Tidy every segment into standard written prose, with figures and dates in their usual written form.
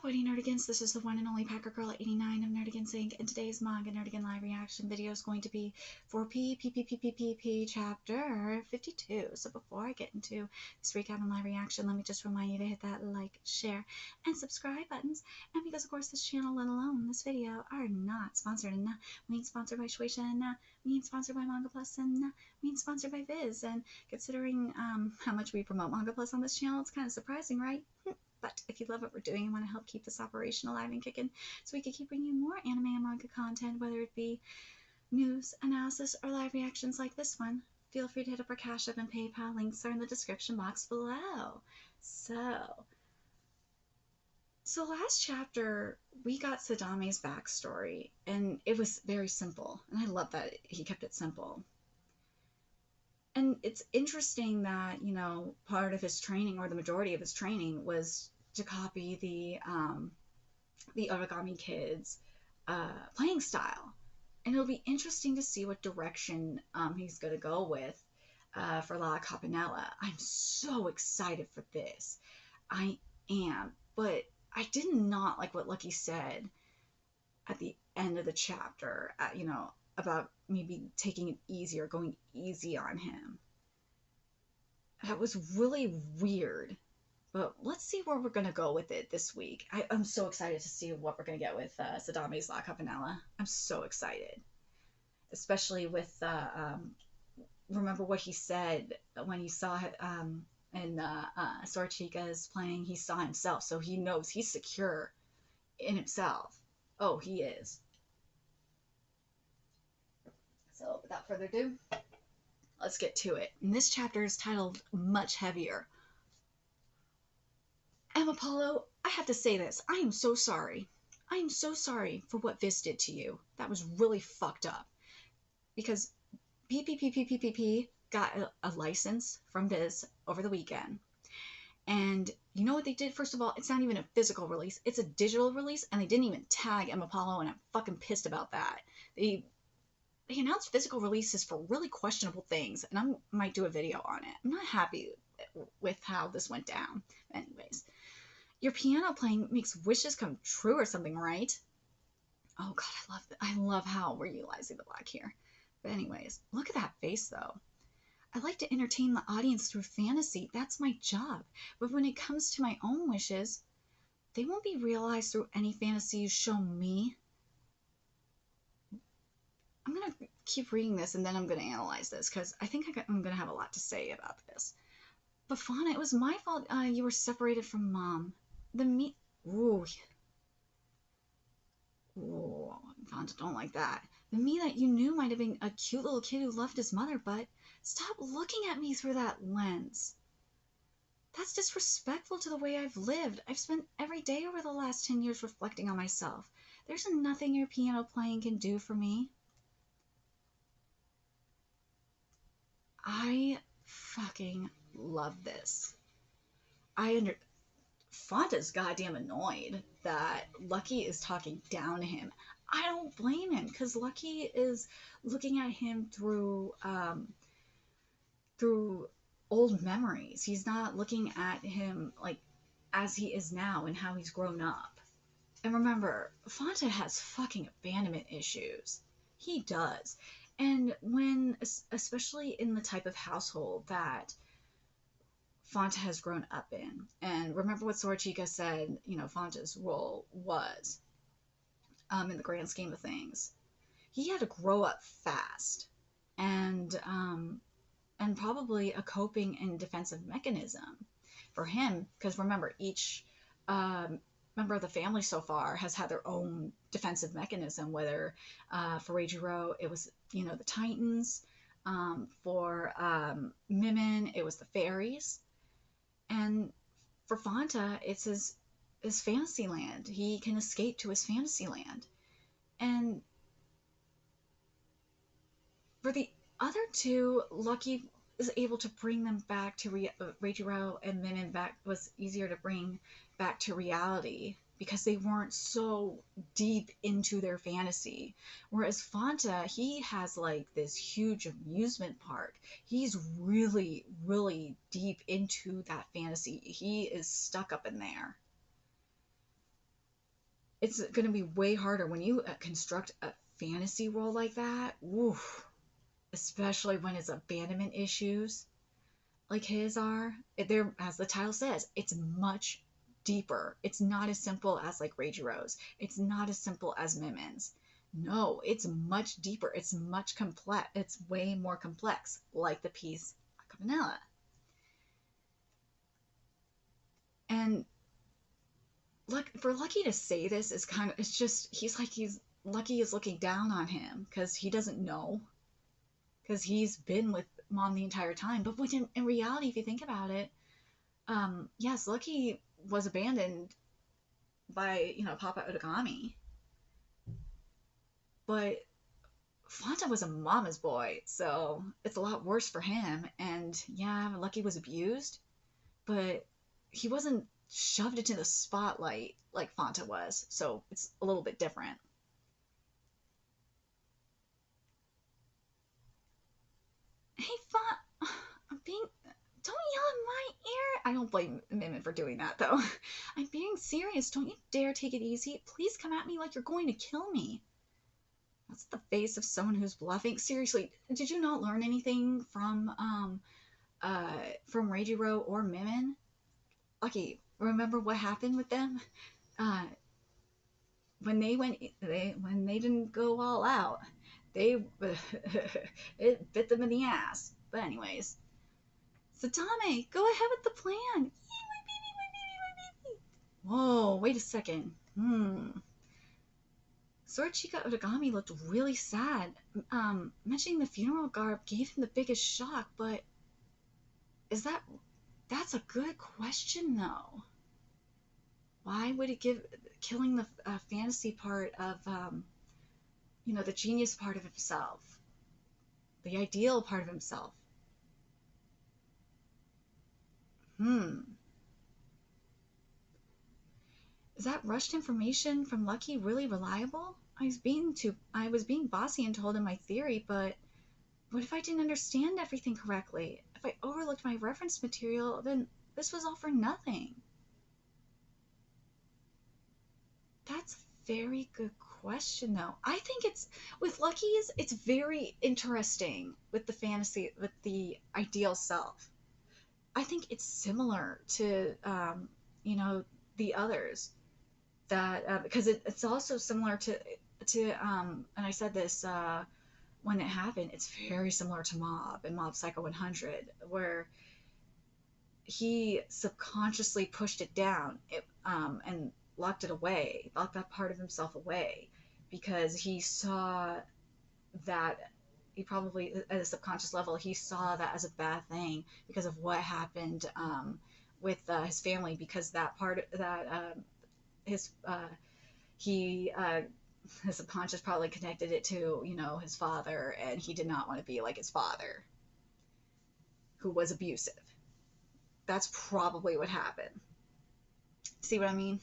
What Nerdigans? This is the one and only Packer Girl 89 of Nerdigans Inc. And today's Manga Nerdigan live reaction video is going to be for PPPPPP chapter 52. So before I get into this recap and live reaction, let me just remind you to hit that like, share, and subscribe buttons. And because of course this channel, let alone this video, are not sponsored, and we ain't sponsored by Shueisha, and we ain't sponsored by Manga Plus, and we ain't sponsored by Viz. And considering how much we promote Manga Plus on this channel, it's kind of surprising, right? But if you love what we're doing and want to help keep this operation alive and kicking so we can keep bringing you more anime and manga content, whether it be news, analysis, or live reactions like this one, feel free to hit up our Cash App and PayPal. Links are in the description box below. So last chapter, we got Sadame's backstory, and it was very simple. And I love that he kept it simple. And it's interesting that, you know, part of his training, or the majority of his training, was to copy the Origami Kid's playing style. And it'll be interesting to see what direction he's going to go with for La Capanella. I'm so excited for this. I am. But I did not like what Lucky said at the end of the chapter, you know, about maybe taking it easy or going easy on him. That was really weird. But let's see where we're going to go with it this week. I'm so excited to see what we're going to get with Sadame's La Capanella. I'm so excited. Especially with, remember what he said when he saw in Sorchika's playing, he saw himself. So he knows he's secure in himself. Oh, he is. So without further ado, let's get to it. And this chapter is titled Much Heavier. Apollo, I have to say this. I am so sorry. I am so sorry for what Viz did to you. That was really fucked up. Because PPPPPP got a license from Viz over the weekend. And you know what they did? First of all, it's not even a physical release. It's a digital release, and they didn't even tag Apollo, and I'm fucking pissed about that. They announced physical releases for really questionable things, and I might do a video on it. I'm not happy with how this went down. Anyways, your piano playing makes wishes come true or something, right? Oh god, I love how we're utilizing the black here. But anyways, look at that face though. I like to entertain the audience through fantasy. That's my job. But when it comes to my own wishes, they won't be realized through any fantasy you show me. I'm going to keep reading this, and then I'm going to analyze this, because I think I'm going to have a lot to say about this. But Fauna, it was my fault you were separated from Mom. Ooh, Fauna, don't like that. The me that you knew might have been a cute little kid who loved his mother, but stop looking at me through that lens. That's disrespectful to the way I've lived. I've spent every day over the last 10 years reflecting on myself. There's nothing your piano playing can do for me. I fucking love this. Fonta's goddamn annoyed that Lucky is talking down to him. I don't blame him, because Lucky is looking at him through old memories. He's not looking at him like as he is now and how he's grown up. And remember, Fonta has fucking abandonment issues. He does. And when, especially in the type of household that Fonta has grown up in, and remember what Sorachika said, you know, Fonta's role was in the grand scheme of things. He had to grow up fast, and probably a coping and defensive mechanism for him, because remember, each member of the family so far has had their own defensive mechanism, whether for Reijiro it was, you know, the Titans, for Mimin it was the fairies, and for Fonta it's his fantasy land. He can escape to his fantasy land. And for the other two, Lucky is able to bring them back to Reijiro and Mimin back. Was easier to bring back to reality because they weren't so deep into their fantasy. Whereas Fonta, he has like this huge amusement park. He's really, really deep into that fantasy. He is stuck up in there. it's going to be way harder when you construct a fantasy world like that. Woof, especially when it's abandonment issues like his are. There, as the title says, it's much deeper. It's not as simple as like Reijiro's. It's not as simple as Mimin's. No, it's much deeper. It's much complex. It's way more complex, like the piece Cabanela. And look, for Lucky to say this is kind of, it's just, he's Lucky is looking down on him because he doesn't know, because he's been with Mom the entire time. But when in reality, if you think about it, yes, Lucky was abandoned by, Papa Otagami, but Fanta was a mama's boy, so it's a lot worse for him. And yeah, Lucky was abused, but he wasn't shoved into the spotlight like Fanta was, so it's a little bit different. Hey, Fanta, I'm being. Don't yell in my ear. I don't blame Mimin for doing that, though. I'm being serious. Don't you dare take it easy. Please come at me like you're going to kill me. That's the face of someone who's bluffing. Seriously, did you not learn anything from Reijiro or Mimin? Lucky, remember what happened with them? Uh, when they didn't go all out, they it bit them in the ass. But anyways, Satame, go ahead with the plan. Yay, my baby, my baby, my baby. Whoa, wait a second. Sword Chika Otagami looked really sad. Mentioning the funeral garb gave him the biggest shock, but is that's a good question though. Why would it give killing the fantasy part of the genius part of himself, the ideal part of himself? Is that rushed information from Lucky really reliable? I was being bossy and told him my theory, but what if I didn't understand everything correctly? If I overlooked my reference material, then this was all for nothing. That's a very good question, though. I think it's with Lucky's, it's very interesting with the fantasy, with the ideal self. I think it's similar to, the others that because it's also similar and I said this when it happened. It's very similar to Mob and Mob Psycho 100, where he subconsciously pushed it down and locked that part of himself away, because he saw that he probably at a subconscious level he saw that as a bad thing because of what happened with his family, because that part that his he his subconscious probably connected it to his father, and he did not want to be like his father, who was abusive. That's probably what happened. See what I mean?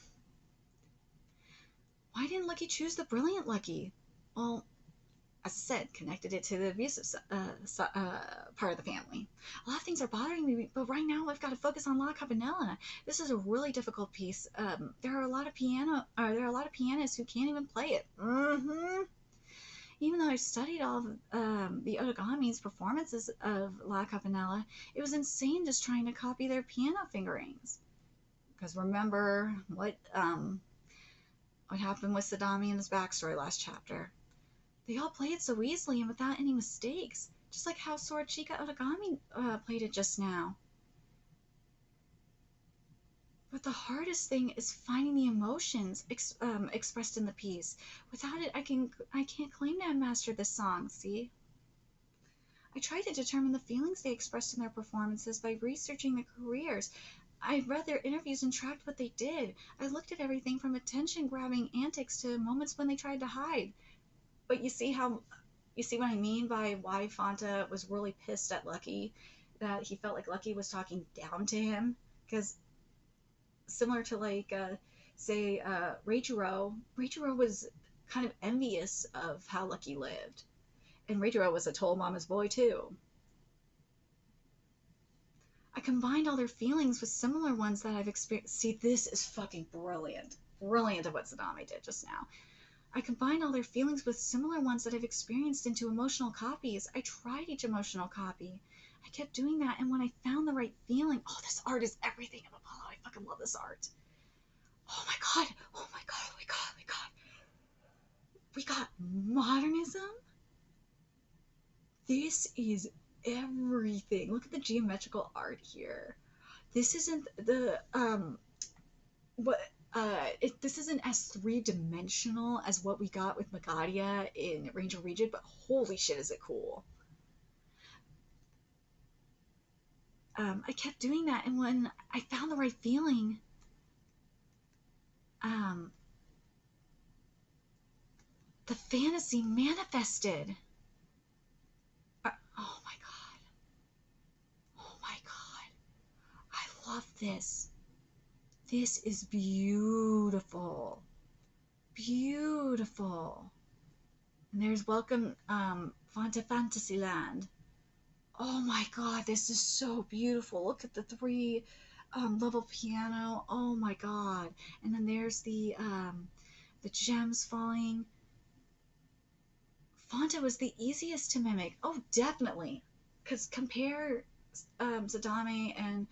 Why didn't Lucky choose the brilliant Lucky? Well, as I said, connected it to the abusive part of the family. A lot of things are bothering me, but right now I've got to focus on La Cabanela. This is a really difficult piece. There are a lot of pianists who can't even play it. Even though I studied all of the Otagami's performances of La Cabanela, it was insane just trying to copy their piano fingerings. Because remember what happened with Sadami in his backstory last chapter. They all play it so easily and without any mistakes, just like how Sword Chika Otagami played it just now. But the hardest thing is finding the emotions expressed in the piece. Without it, I can't claim to have mastered this song, see? I tried to determine the feelings they expressed in their performances by researching their careers. I read their interviews and tracked what they did. I looked at everything from attention-grabbing antics to moments when they tried to hide. But you see what I mean by why Fanta was really pissed at Lucky, that he felt like Lucky was talking down to him? Because similar to Reichiro was kind of envious of how Lucky lived. And Reichiro was a total mama's boy too. I combined all their feelings with similar ones that I've experienced. See, this is fucking brilliant. Brilliant of what Sadame did just now. I combined all their feelings with similar ones that I've experienced into emotional copies. I tried each emotional copy. I kept doing that, and when I found the right feeling, oh, this art is everything of Apollo. I fucking love this art. Oh my god. Oh my god. Oh my god. Oh my god. We got modernism. This is everything. Look at the geometrical art here. This isn't the what this isn't as three-dimensional as what we got with Magadia in Ranger Region, but holy shit, is it cool. I kept doing that, and when I found the right feeling, the fantasy manifested. Oh my god. Oh my god. I love this. This is beautiful. Beautiful. And there's Welcome to Fantasyland. Oh my god, this is so beautiful. Look at the three level piano. Oh my god. And then there's the gems falling. Fanta was the easiest to mimic. Oh, definitely. Because compare Sadame and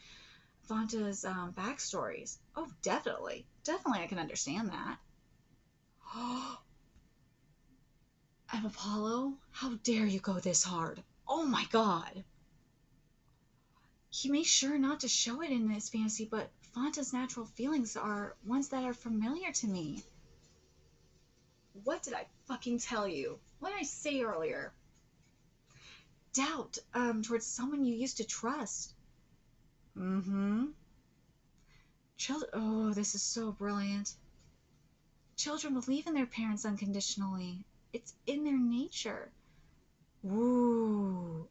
Fanta's backstories. Oh, definitely. Definitely I can understand that. I'm Apollo? How dare you go this hard? Oh my god. He makes sure not to show it in his fantasy, but Fanta's natural feelings are ones that are familiar to me. What did I fucking tell you? What did I say earlier? Doubt towards someone you used to trust. Mm-hmm. Children. Oh, this is so brilliant. Children believe in their parents unconditionally. It's in their nature. Woo.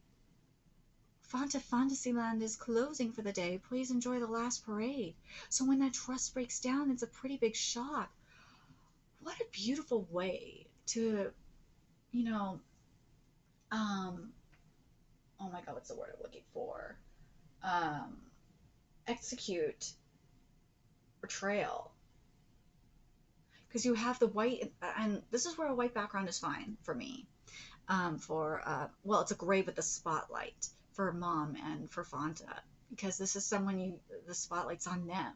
Fanta Fantasyland is closing for the day. Please enjoy the last parade. So when that trust breaks down, it's a pretty big shock. What a beautiful way to, you know, oh my god, what's the word I'm looking for? Execute betrayal. Because you have the white, and this is where a white background is fine for me. Well, it's a gray with the spotlight for Mom and for Fanta, because this is someone the spotlight's on them.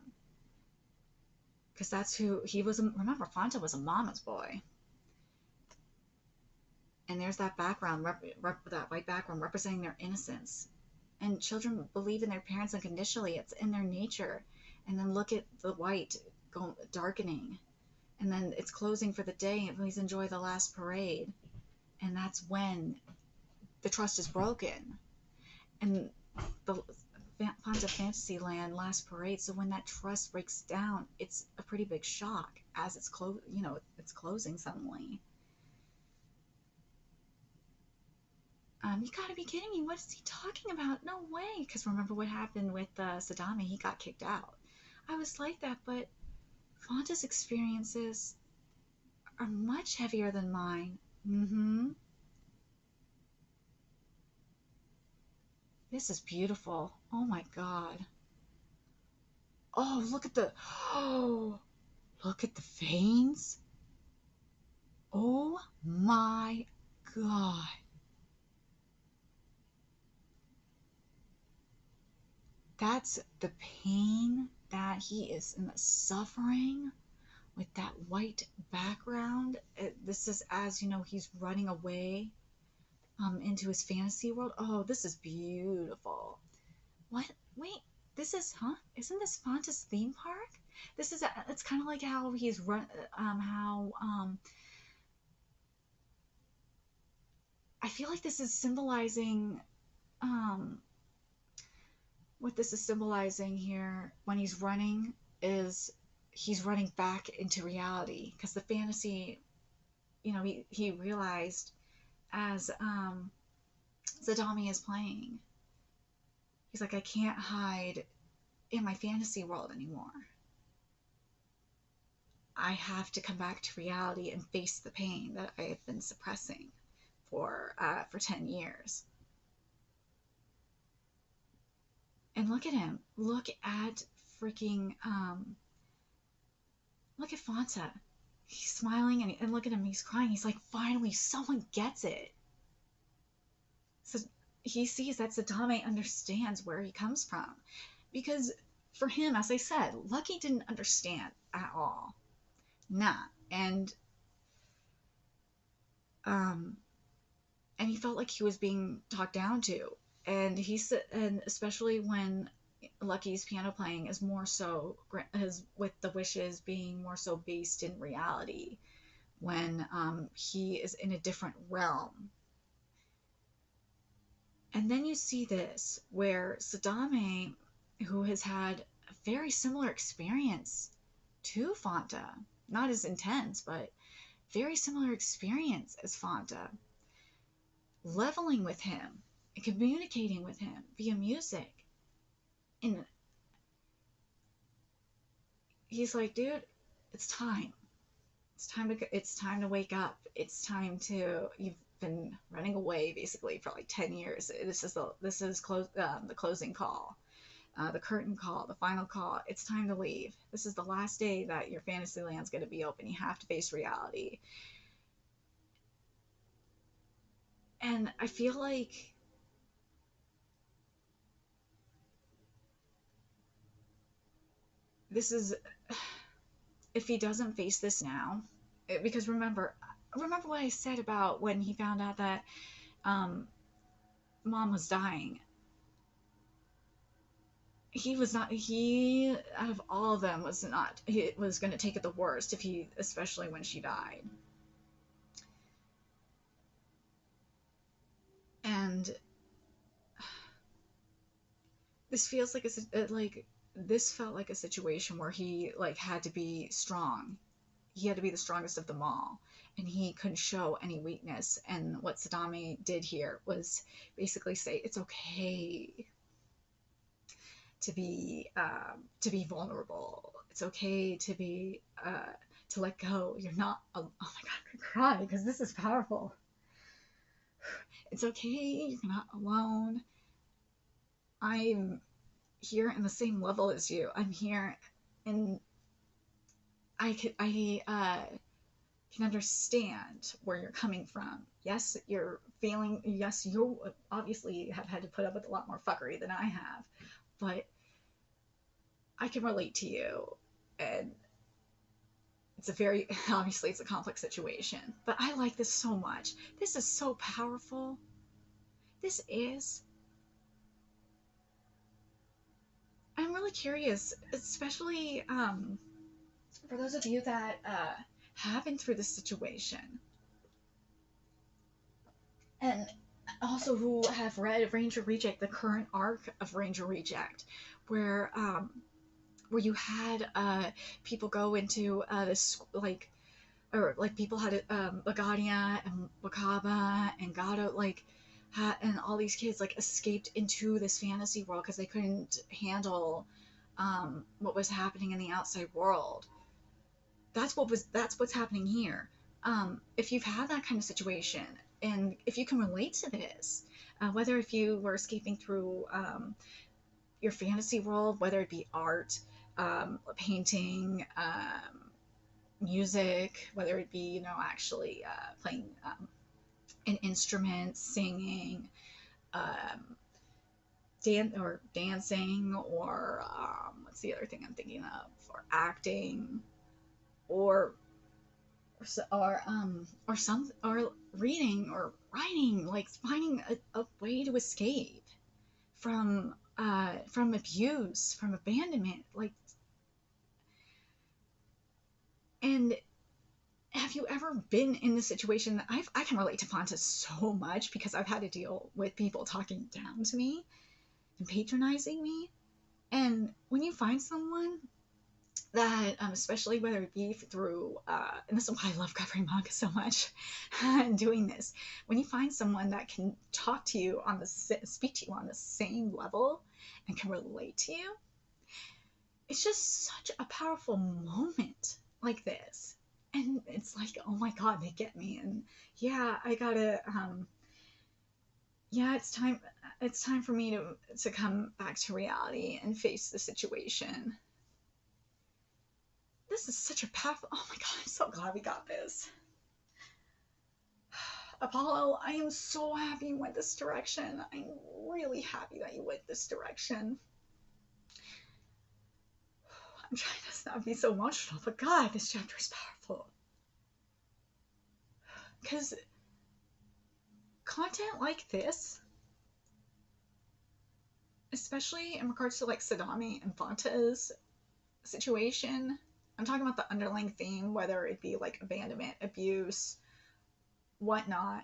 Because that's who he was. Remember, Fanta was a mama's boy. And there's that background, that white background representing their innocence. And children believe in their parents unconditionally. It's in their nature. And then look at the white darkening. And then it's closing for the day. And please enjoy the last parade. And that's when the trust is broken. And the Fanta Fantasyland last parade. So when that trust breaks down, it's a pretty big shock as it's it's closing suddenly. You gotta be kidding me. What is he talking about? No way. Because remember what happened with Sadame? He got kicked out. I was like that, but Fanta's experiences are much heavier than mine. Mm-hmm. This is beautiful. Oh my god. Oh, look at the veins. Oh my god. That's the pain that he is in, the suffering with that white background. This is as he's running away into his fantasy world. Oh, this is beautiful. What? Wait, this is Isn't this Fanta's theme park? This is it's kind of like how he's I feel like this is symbolizing what this is symbolizing here when he's running is he's running back into reality, because the fantasy, he realized as Zadami is playing, he's like, I can't hide in my fantasy world anymore. I have to come back to reality and face the pain that I have been suppressing for 10 years. And look at him. Look at freaking, look at Fanta. He's smiling, and look at him. He's crying. He's like, finally, someone gets it. So he sees that Sadame understands where he comes from. Because for him, as I said, Lucky didn't understand at all. Nah. Um, and he felt like he was being talked down to. And he said, and especially when Lucky's piano playing is more so, is with the wishes being more so based in reality, when he is in a different realm. And then you see this where Sadame, who has had a very similar experience to Fanta, not as intense, but very similar experience as Fanta, leveling with him and communicating with him via music. And he's like, dude, it's time. It's time to wake up. It's time to, you've been running away basically for like 10 years. This is the closing call, the curtain call, the final call. It's time to leave. This is the last day that your fantasy land's going to be open. You have to face reality. And I feel like this is, if he doesn't face this now, because remember what I said about when he found out that mom was dying. He out of all of them was not, he was going to take it the worst, especially when she died. And this feels like this felt like a situation where he like had to be strong. He had to be the strongest of them all, and he couldn't show any weakness. And what Sadame did here was basically say it's okay to be vulnerable. It's okay to be to let go. You're not. Oh my God, I could cry because this is powerful. It's okay. You're not alone. I'm here in the same level as you. I'm here, and I can understand where you're coming from. Yes, you're feeling. Yes, you obviously have had to put up with a lot more fuckery than I have, but I can relate to you, and it's a very obviously it's a complex situation. But I like this so much. This is so powerful. This is. I'm really curious, especially for those of you that have been through this situation, and also who have read Ranger Reject, the current arc of Ranger Reject, where you had people go into this like people had Lagadia and Wakaba and Gato and all these kids like escaped into this fantasy world because they couldn't handle what was happening in the outside world. That's what's happening here. If you've had that kind of situation, and if you can relate to this, whether if you were escaping through your fantasy world, whether it be art, painting, music, whether it be actually playing an instrument, singing, dancing, or what's the other thing I'm thinking of, or acting, or reading or writing, like finding a way to escape from abuse, from abandonment, and have you ever been in the situation that I can relate to Fanta so much because I've had to deal with people talking down to me and patronizing me. And when you find someone that, especially whether it be through, and this is why I love covering manga so much and doing this, when you find someone that can speak to you on the same level and can relate to you, it's just such a powerful moment like this. And it's like, oh my God, they get me. And yeah, I gotta, yeah, it's time. it's time for me to come back to reality and face the situation. This is such a powerful. Oh my god, I'm so glad we got this. Apollo, I am so happy you went this direction. I'm really happy that you went this direction. I'm trying to not be so emotional, but God, this chapter is powerful. Because content like this, especially in regards to like Sadame and Fanta's situation, I'm talking about the underlying theme, whether it be like abandonment, abuse, whatnot.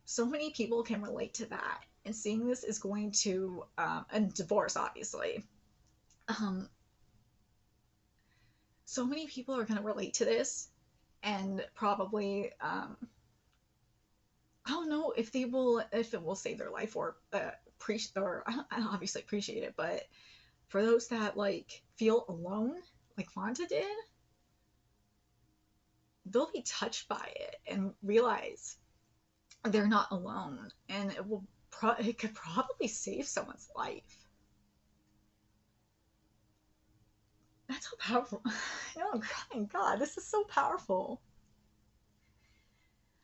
So many people can relate to that, and seeing this is going to, and divorce, obviously. So many people are going to relate to this, and probably, I don't know if it will save their life or I obviously appreciate it, but for those that like feel alone, like Fanta did, they'll be touched by it and realize they're not alone, and it could probably save someone's life. That's so powerful. Oh God, this is so powerful.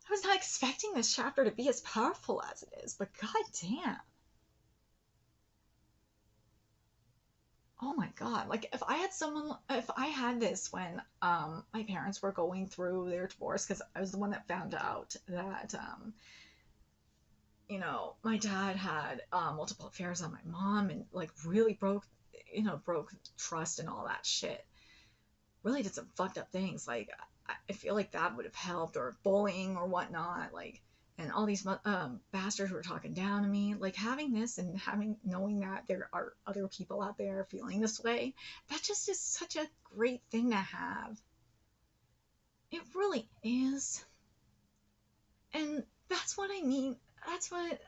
I was not expecting this chapter to be as powerful as it is, but god damn. Oh my god, like if I had this when my parents were going through their divorce, because I was the one that found out that my dad had multiple affairs on my mom, and like really broke trust and all that shit. Really did some fucked up things. Like I feel like that would have helped, or bullying or whatnot. Like, and all these bastards were talking down to me. Like having this and knowing that there are other people out there feeling this way, that just is such a great thing to have. It really is. And that's what I mean. That's why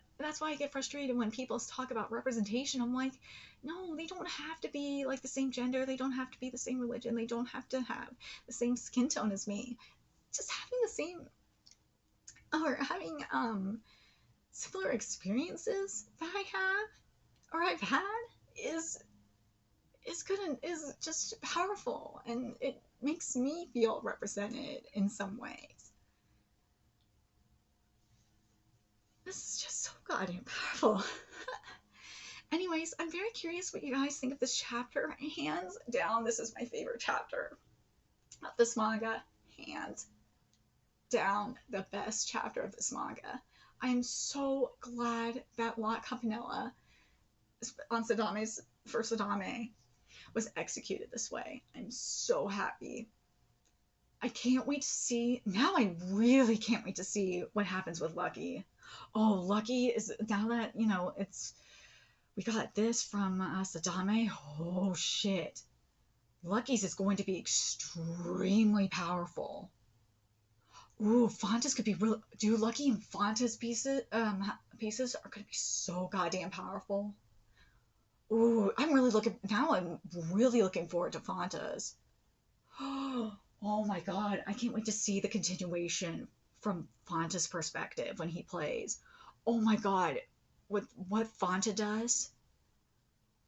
I get frustrated when people talk about representation. I'm like, no, they don't have to be like the same gender, they don't have to be the same religion, they don't have to have the same skin tone as me. Just having the same, or having similar experiences that I have or I've had is just powerful, and it makes me feel represented in some ways. This is just so goddamn powerful. Anyways, I'm very curious what you guys think of this chapter. Hands down, this is my favorite chapter of this manga. Hands down, the best chapter of this manga. I'm so glad that La Campanella on Sadame's for Sadame was executed this way. I'm so happy. I can't wait to see. Now I really can't wait to see what happens with Lucky. Oh, Lucky is, now that, we got this from Sadame. Oh, shit. Lucky's is going to be extremely powerful. Ooh, Fanta's could be real. Dude, Lucky and Fanta's pieces are going to be so goddamn powerful. Ooh, I'm really looking forward to Fanta's. Oh my god, I can't wait to see the continuation from Fanta's perspective when he plays. Oh my god, with what Fanta does,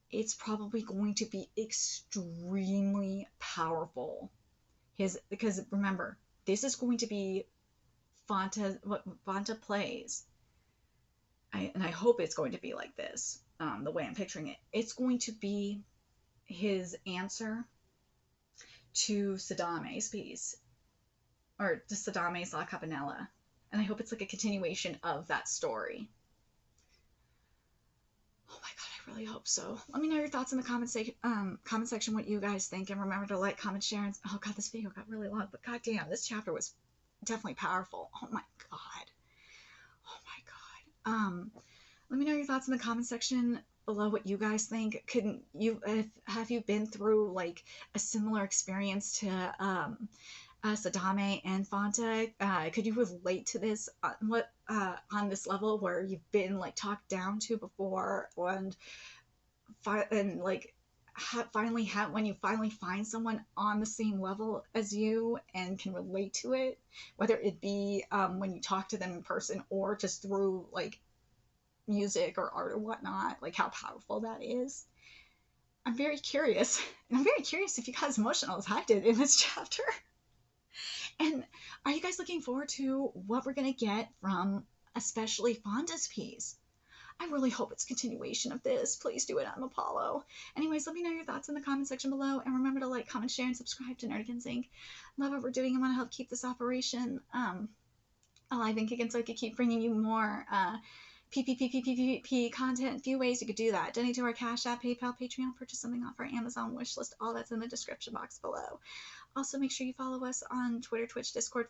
it's probably going to be extremely powerful. Because remember, this is going to be what Fanta plays. And I hope it's going to be like this, the way I'm picturing it. It's going to be his answer to Sadame's piece, or to Sadame's La Campanella. And I hope it's like a continuation of that story. Oh my god, I really hope so. Let me know your thoughts in the comment section what you guys think, and remember to like, comment, share, and oh god, this video got really long, but god damn, this chapter was definitely powerful. Oh my god. Oh my god. Let me know your thoughts in the comment section below what you guys think. Have you been through like a similar experience to Sadame and Fanta? Could you relate to this on this level where you've been like talked down to before, and like when you finally find someone on the same level as you and can relate to it, whether it be when you talk to them in person or just through like music or art or whatnot, like how powerful that is. I'm very curious, and I'm very curious if you got as emotional as I did in this chapter. And are you guys looking forward to what we're gonna get from especially Fonda's piece? I really hope it's continuation of this. Please do it on Apollo. Anyways, let me know your thoughts in the comment section below, and remember to like, comment, share, and subscribe to Nerdigans Inc. Love what we're doing and want to help keep this operation alive and kicking, so I could keep bringing you more PPPPPP content. A few ways you could do that: donate to our Cash App, PayPal, Patreon, purchase something off our Amazon wish list. All that's in the description box below. Also, make sure you follow us on Twitter, Twitch, Discord,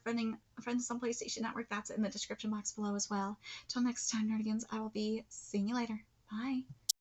friends on PlayStation Network. That's in the description box below as well. Till next time, Nerdigans, I will be seeing you later. Bye.